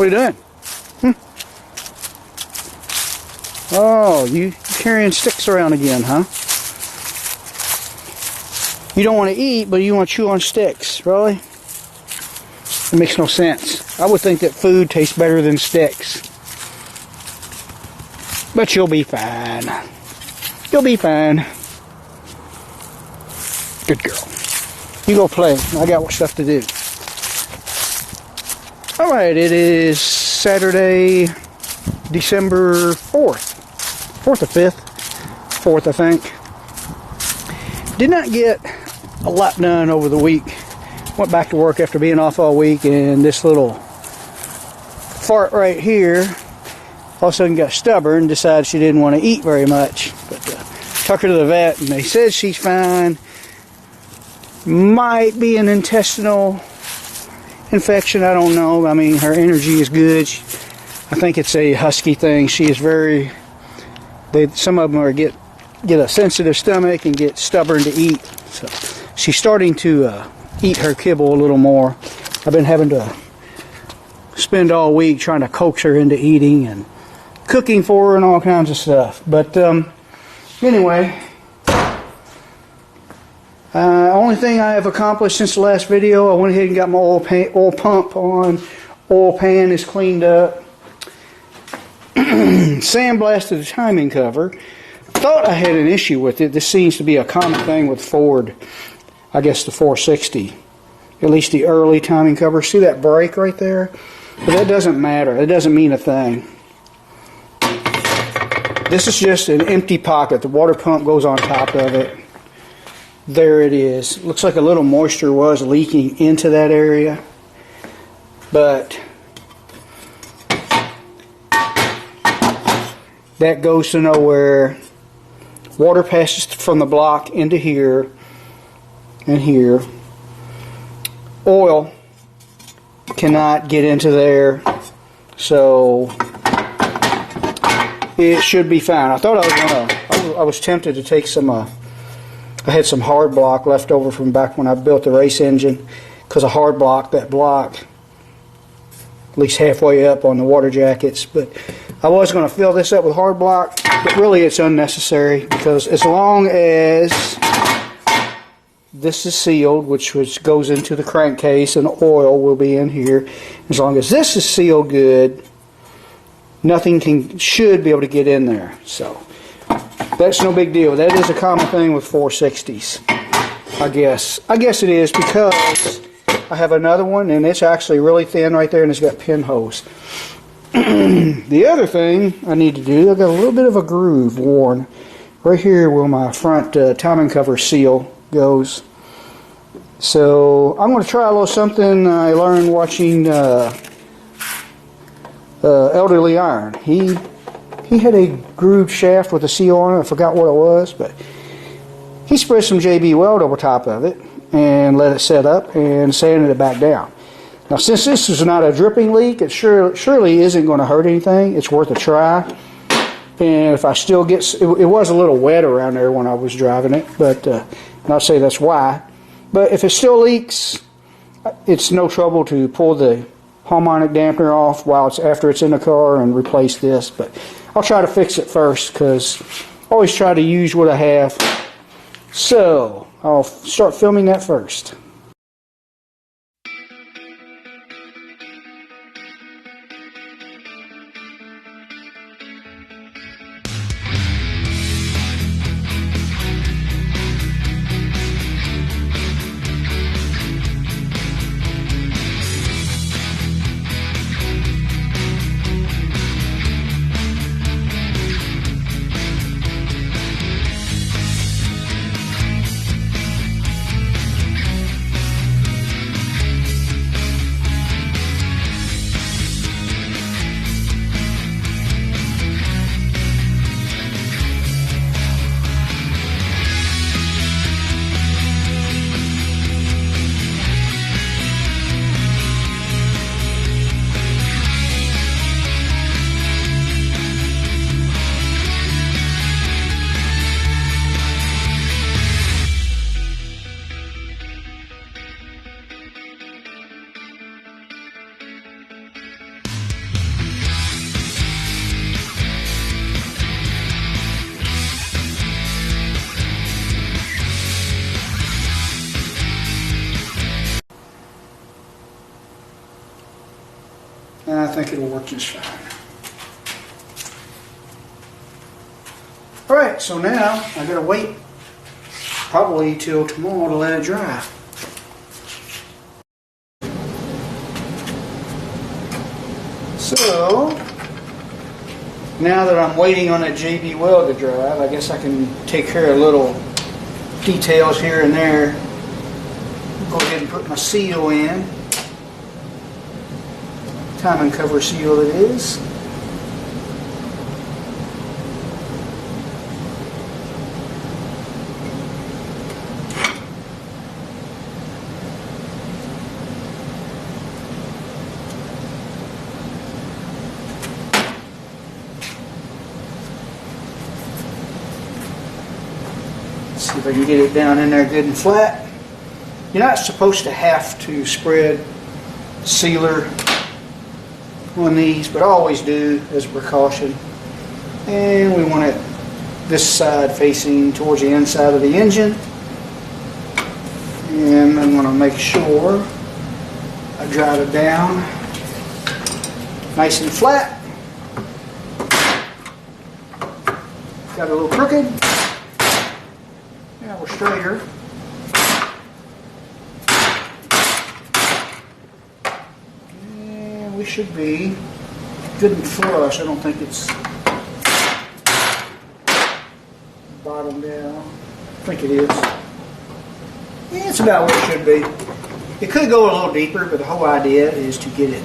What are you doing? Oh, you carrying sticks around again, huh? You don't want to eat, but you want to chew on sticks. Really? It makes no sense. I would think that food tastes better than sticks. But you'll be fine. You'll be fine. Good girl. You go play. I got stuff to do. Alright, it is Saturday, December 4th. 4th or 5th? 4th, I think. Did not get a lot done over the week. Went back to work after being off all week, and this little fart right here all of a sudden got stubborn and decided she didn't want to eat very much. But took her to the vet, and they said she's fine. Might be an intestinal infection, I don't know. I mean, her energy is good. I think it's a husky thing. She is very... some of them get a sensitive stomach and get stubborn to eat. So she's starting to eat her kibble a little more. I've been having to spend all week trying to coax her into eating and cooking for her and all kinds of stuff. But anyway, only thing I have accomplished since the last video, I went ahead and got my oil pump on. Oil pan is cleaned up. Sandblasted the timing cover. Thought I had an issue with it. This seems to be a common thing with Ford. I guess the 460. At least the early timing cover. See that break right there? But that doesn't matter. It doesn't mean a thing. This is just an empty pocket. The water pump goes on top of it. There it is. Looks like a little moisture was leaking into that area. But that goes to nowhere. Water passes from the block into here and here. Oil cannot get into there, so it should be fine. I thought I was tempted to take some. I had some hard block left over from back when I built the race engine, because a hard block, that block, at least halfway up on the water jackets. But I was going to fill this up with hard block, but really it's unnecessary, because as long as this is sealed, which goes into the crankcase, and the oil will be in here. As long as this is sealed good, nothing should be able to get in there. So that's no big deal. That is a common thing with 460s, I guess. I guess it is, because I have another one, and it's actually really thin right there, and it's got pinholes. The other thing I need to do, I've got a little bit of a groove worn right here where my front timing cover seal goes. So I'm going to try a little something I learned watching Elderly Iron. He had a grooved shaft with a seal on it. I forgot what it was, but he spread some JB Weld over top of it and let it set up and sanded it back down. Now, since this is not a dripping leak, it surely isn't going to hurt anything. It's worth a try. And if I still get... It was a little wet around there when I was driving it, but not say that's why. But if it still leaks, it's no trouble to pull the harmonic dampener off after it's in the car and replace this. But I'll try to fix it first, because I always try to use what I have. So I'll start filming that first. think it'll work just fine. Alright, so now I gotta wait probably till tomorrow to let it dry. So, now that I'm waiting on that JB Weld to dry, I guess I can take care of little details here and there. Go ahead and put my seal in. Timing cover seal it is. See if I can get it down in there good and flat. You're not supposed to have to spread sealer on these, but I always do as a precaution. And we want it this side facing towards the inside of the engine. And I'm going to make sure I drive it down nice and flat. Got a little crooked. Now we're straighter. And we should be good and flush. I don't think it's bottom down. I think it is. Yeah, it's about where it should be. It could go a little deeper, but the whole idea is to get it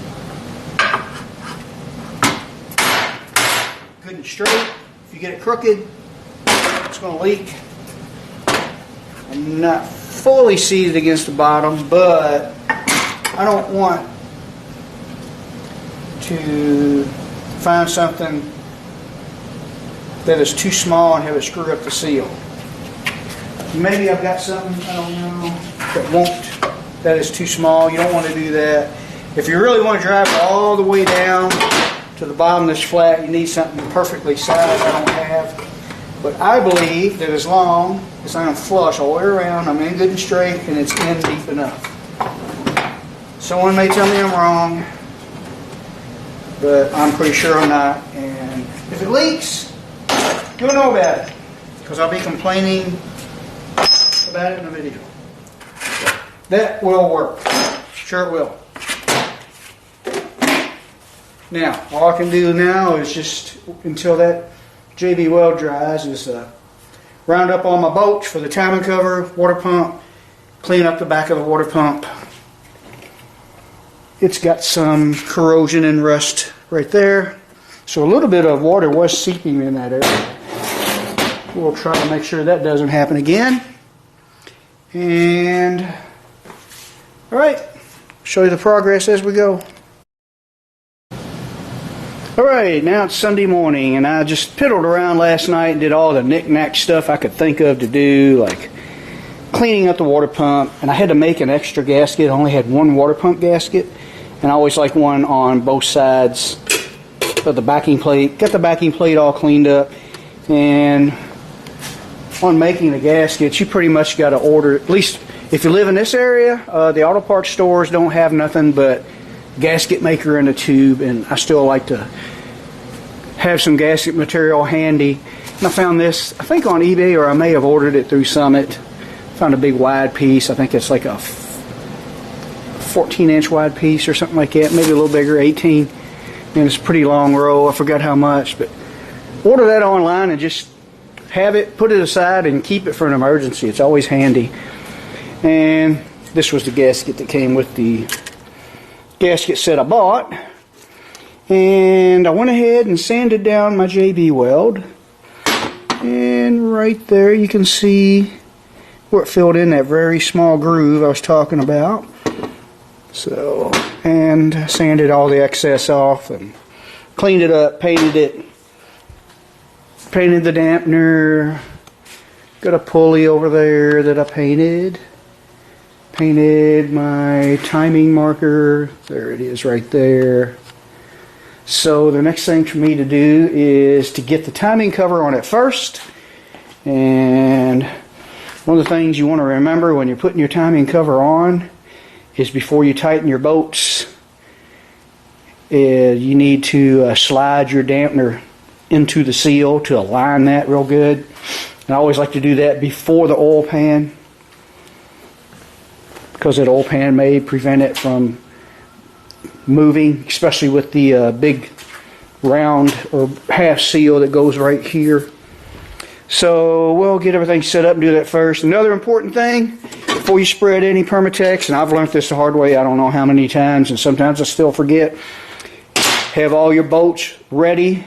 good and straight. If you get it crooked, it's going to leak. I'm not fully seated against the bottom, but I don't want to find something that is too small and have it screw up the seal. Maybe I've got something, I don't know, that is too small. You don't want to do that. If you really want to drive it all the way down to the bottom of this flat, you need something perfectly sized I don't have. But I believe that as long as I'm flush all the way around, I'm in good and straight, and it's in deep enough. Someone may tell me I'm wrong, but I'm pretty sure I'm not. And if it leaks, you'll know about it, because I'll be complaining about it in the video. That will work. Sure it will. Now, all I can do now is just, until that JB Weld dries, is round up all my bolts for the timing cover, water pump, clean up the back of the water pump. It's got some corrosion and rust right there. So a little bit of water was seeping in that area. We'll try to make sure that doesn't happen again. And, alright, show you the progress as we go. Alright, now it's Sunday morning, and I just piddled around last night and did all the knick-knack stuff I could think of to do, like cleaning up the water pump. And I had to make an extra gasket. I only had one water pump gasket, and I always like one on both sides of the backing plate. Got the backing plate all cleaned up, and on making the gaskets, you pretty much got to order, at least if you live in this area, the auto parts stores don't have nothing but gasket maker in a tube, and I still like to have some gasket material handy. And I found this, I think on eBay, or I may have ordered it through Summit. Found a big wide piece. I think it's like a 14-inch wide piece or something like that, maybe a little bigger, 18. And it's a pretty long row. I forgot how much, but order that online and just have it, put it aside, and keep it for an emergency. It's always handy. And this was the gasket that came with the gasket set I bought. And I went ahead and sanded down my JB Weld. And right there you can see where it filled in that very small groove I was talking about. So, and sanded all the excess off and cleaned it up, painted it. Painted the dampener. Got a pulley over there that I painted. Painted my timing marker. There it is right there. So the next thing for me to do is to get the timing cover on it first. And one of the things you want to remember when you're putting your timing cover on is before you tighten your bolts, You need to slide your dampener into the seal to align that real good. And I always like to do that before the oil pan, because that oil pan may prevent it from moving, especially with the big round or half seal that goes right here. So we'll get everything set up and do that first. Another important thing before you spread any Permatex, and I've learned this the hard way I don't know how many times, and sometimes I still forget, have all your bolts ready,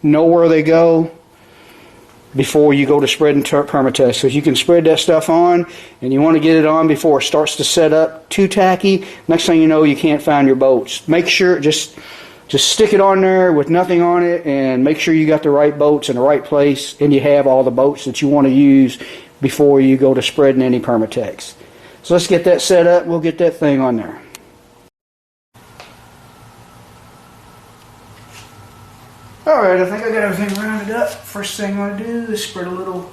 know where they go before you go to spreading Permatex. So if you can spread that stuff on and you want to get it on before it starts to set up too tacky, next thing you know you can't find your bolts. Make sure, just stick it on there with nothing on it and make sure you got the right bolts in the right place and you have all the bolts that you want to use before you go to spreading any Permatex. So let's get that set up. We'll get that thing on there. Alright, I think I got everything rounded up. First thing I'm going to do is spread a little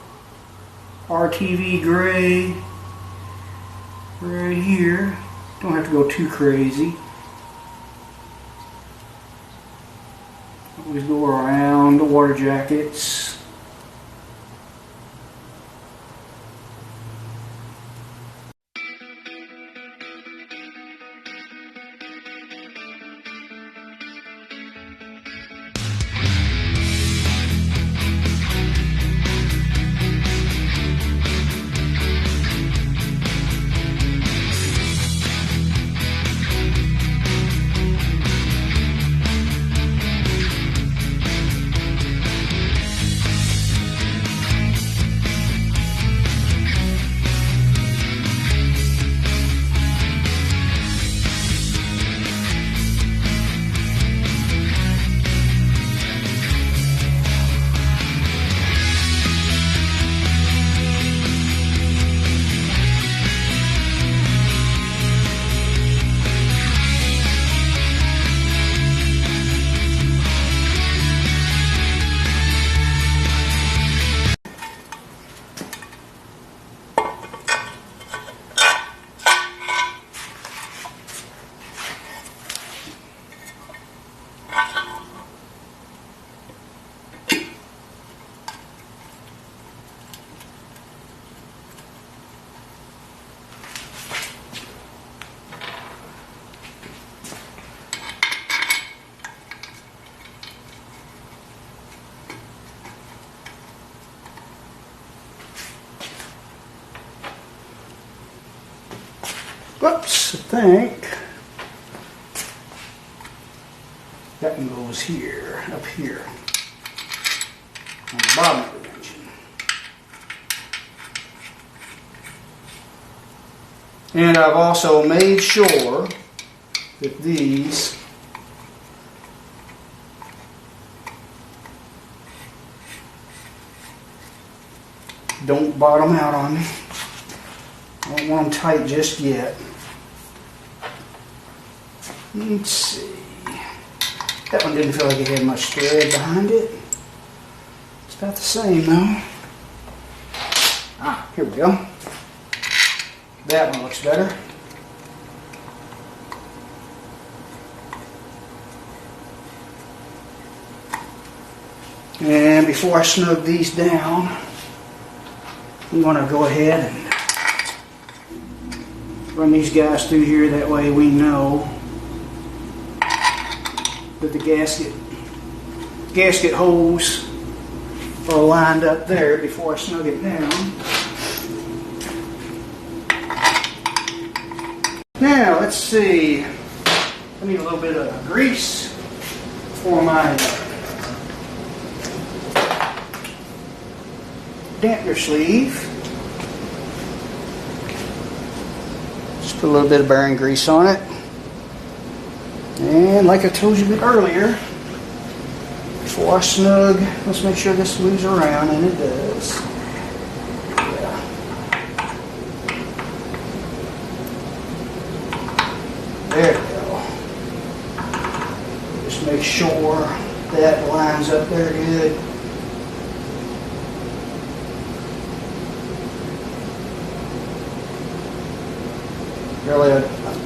RTV gray right here. Don't have to go too crazy. Always go around the water jackets. Whoops, I think that one goes here, up here, on the bottom of the engine. And I've also made sure that these don't bottom out on me. I don't want them tight just yet. Let's see. That one didn't feel like it had much thread behind it. It's about the same though. Ah, here we go. That one looks better. And before I snug these down, I'm going to go ahead and run these guys through here. That way we know that the gasket holes are lined up there before I snug it down. Now let's see, I need a little bit of grease for my dampener sleeve. Just put a little bit of bearing grease on it. And like I told you earlier, before I snug, let's make sure this moves around, and it does. Yeah. There we go. Just make sure that lines up there good.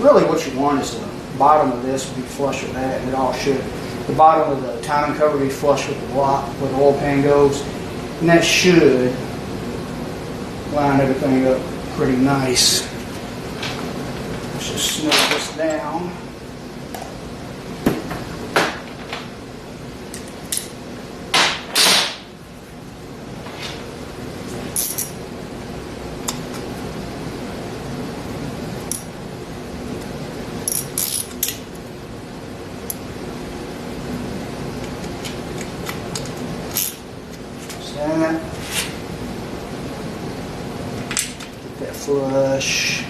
Really what you want is bottom of this will be flush with that, and it all should. The bottom of the timing cover will be flush with the block where the oil pan goes, and that should line everything up pretty nice. Let's just snug this down. That. Get that flush.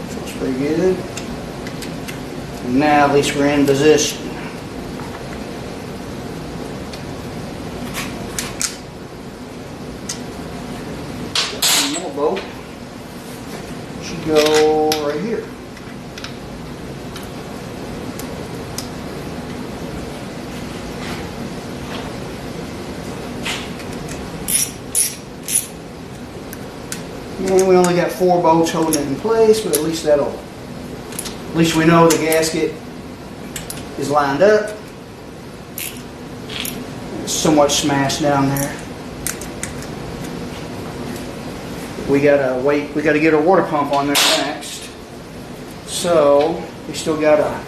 Feels pretty good. And now at least we're in position. Got one more bolt. Should go right here. And we only got 4 bolts holding it in place, but at least we know the gasket is lined up. It's somewhat smashed down there. We gotta wait, we gotta get our water pump on there next. So, we still gotta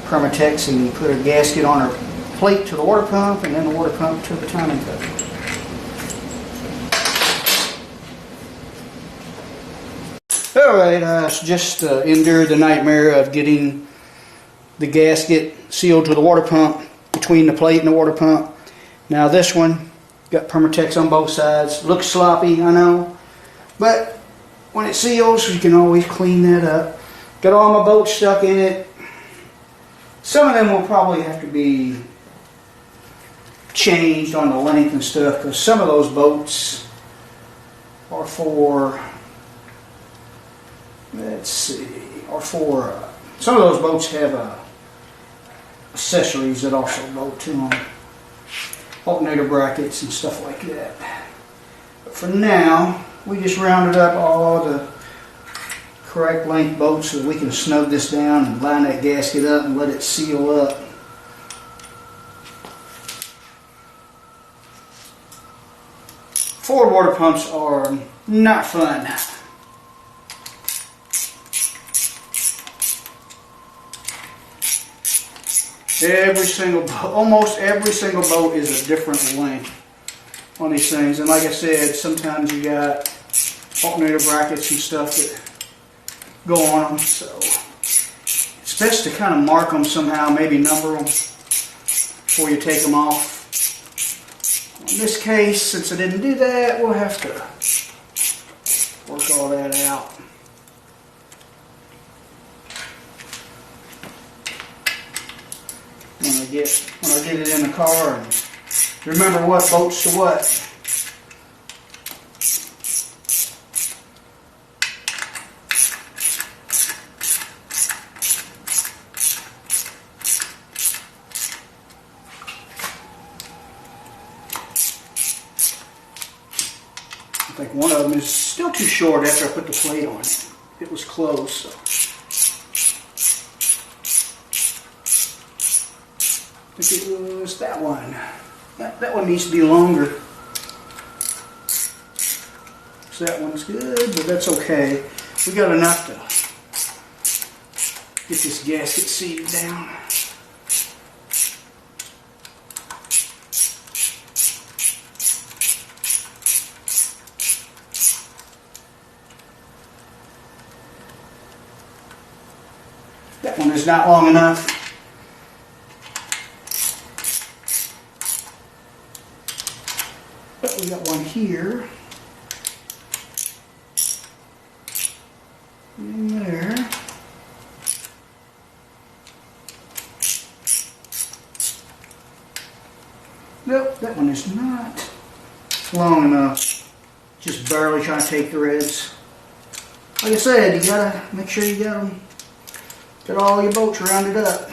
Permatex and put a gasket on our plate to the water pump, and then the water pump to the timing cover. Alright, just endured the nightmare of getting the gasket sealed to the water pump between the plate and the water pump. Now this one, got Permatex on both sides. Looks sloppy, I know, but when it seals, you can always clean that up. Got all my bolts stuck in it. Some of them will probably have to be changed on the length and stuff, because some of those bolts are for, let's see, some of those bolts have accessories that also bolt to them, alternator brackets and stuff like that. But for now, we just rounded up all the correct length bolts so we can snug this down and line that gasket up and let it seal up. Ford water pumps are not fun. Almost every single bolt is a different length on these things, and like I said, sometimes you got alternator brackets and stuff that go on them, so it's best to kind of mark them somehow, maybe number them before you take them off. In this case, since I didn't do that, we'll have to work all that out. When I get it in the car, and remember what bolts to what. I think one of them is still too short after I put the plate on it. It was close, so. I think it was that one. That one needs to be longer. So that one's good, but that's okay. We got enough to get this gasket seated down. That one is not long enough. But we got one here. And there. Nope, that one is not long enough. Just barely trying to take threads. Like I said, you gotta make sure you got them Get all your bolts rounded up.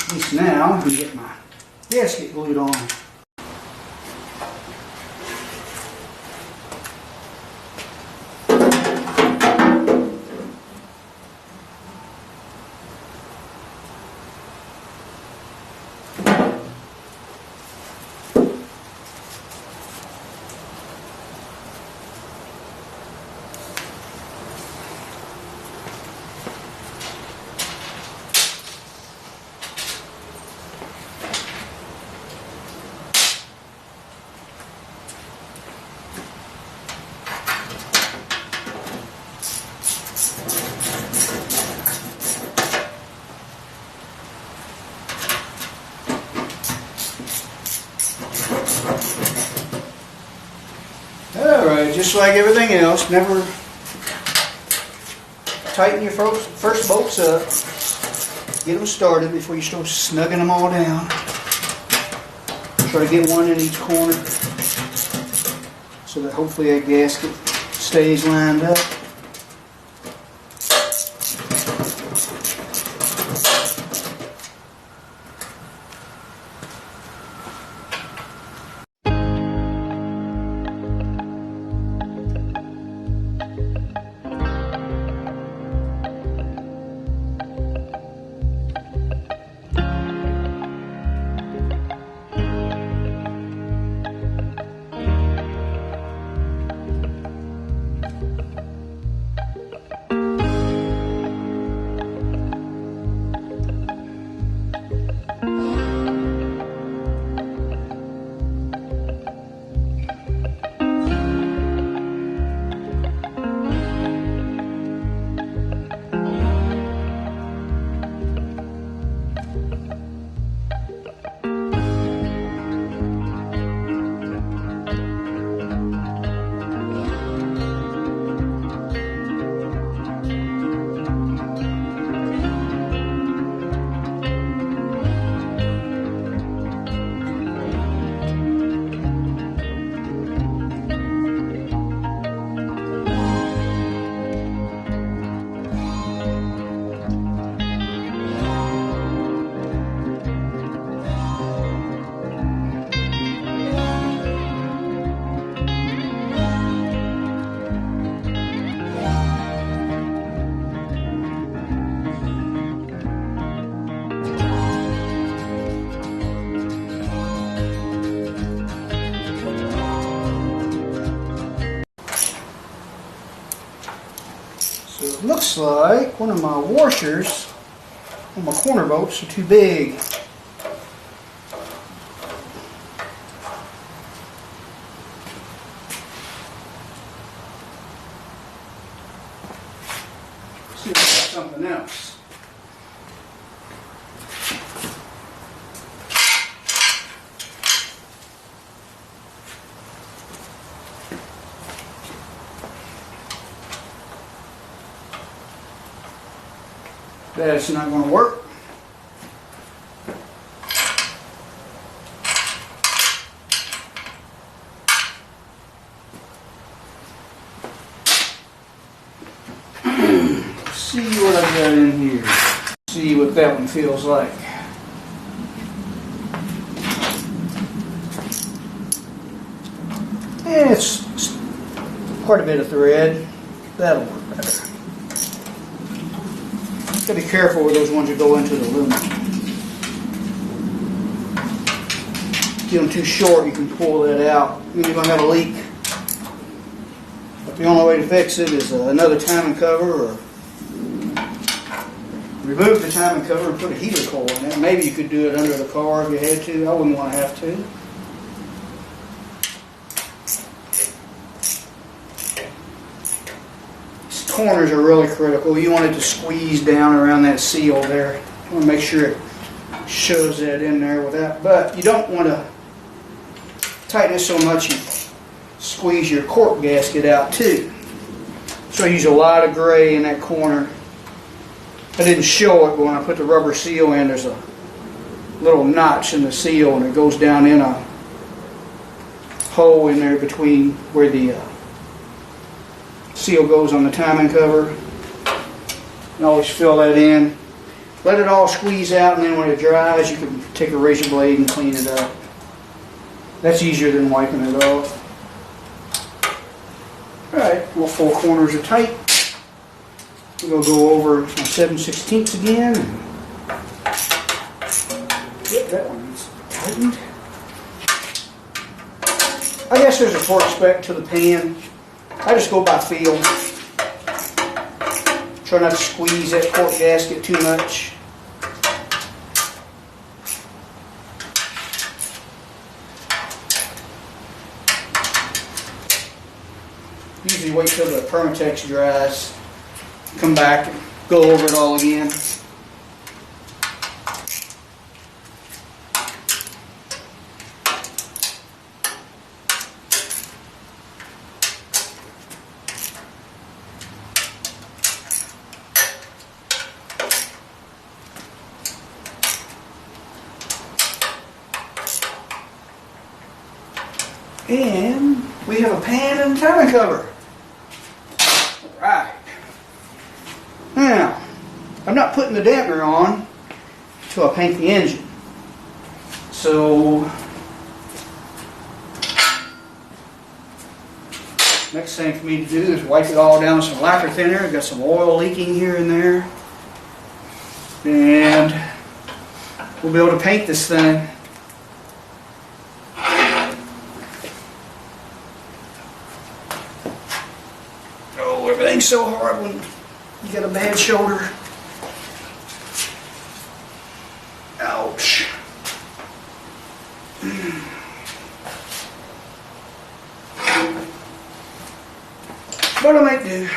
At least now I can get my gasket glued on. Alright, just like everything else, never tighten your first bolts up. Get them started before you start snugging them all down. Try to get one in each corner so that hopefully that gasket stays lined up. So it looks like one of my washers on my corner bolts are too big. Let's see if we got something else. That's not going to work. See what I got in here. See what that one feels like. And it's quite a bit of thread. That'll work better. Gotta be careful with those ones that go into the aluminum. Get them too short, you can pull that out. You're going to have a leak. But the only way to fix it is another timing cover, or remove the timing cover and put a heater coil in it. Maybe you could do it under the car if you had to. I wouldn't want to have to. Corners are really critical. You want it to squeeze down around that seal there. You want to make sure it shows that in there with that. But you don't want to tighten it so much you squeeze your cork gasket out too. So I use a lot of gray in that corner. I didn't show it, but when I put the rubber seal in, there's a little notch in the seal, and it goes down in a hole in there between where the seal goes on the timing cover. And always fill that in. Let it all squeeze out, and then when it dries, you can take a razor blade and clean it up. That's easier than wiping it off. Alright, all four corners are tight. We're going to go over my 7/16 again. Yep, that one's tightened. I guess there's a torque spec to the pan. I just go by feel. Try not to squeeze that cork gasket too much. Usually wait till the Permatex dries. Come back and go over it all again. And we have a pan and timing cover. Alright. Now, I'm not putting the dampener on until I paint the engine. So, next thing for me to do is wipe it all down with some lacquer thinner. I've got some oil leaking here and there. And we'll be able to paint this thing. Everything's so hard when you got a bad shoulder. Ouch. But I might do.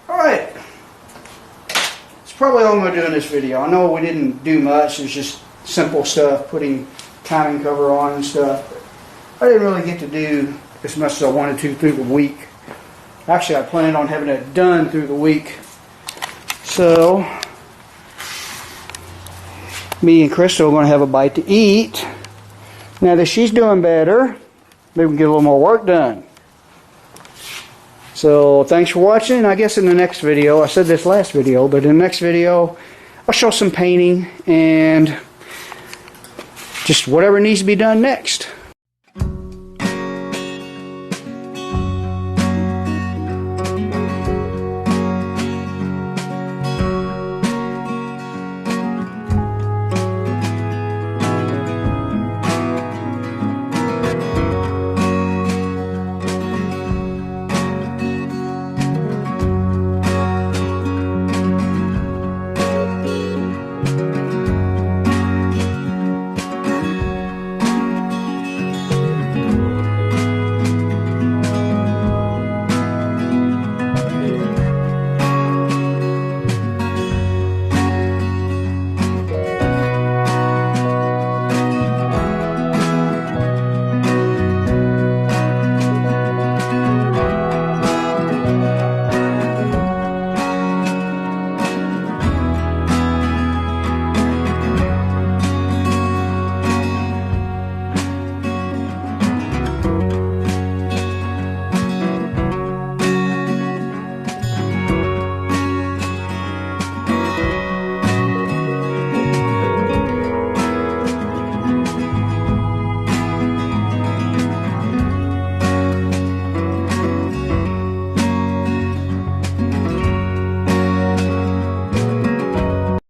Alright. That's probably all I'm going to do in this video. I know we didn't do much. It's just simple stuff, putting timing cover on and stuff. But I didn't really get to do as much as I wanted to through the week. Actually, I planned on having it done through the week. So, me and Crystal are going to have a bite to eat. Now that she's doing better, maybe we can get a little more work done. So, thanks for watching. I guess in the next video, I said this last video, but in the next video, I'll show some painting and just whatever needs to be done next.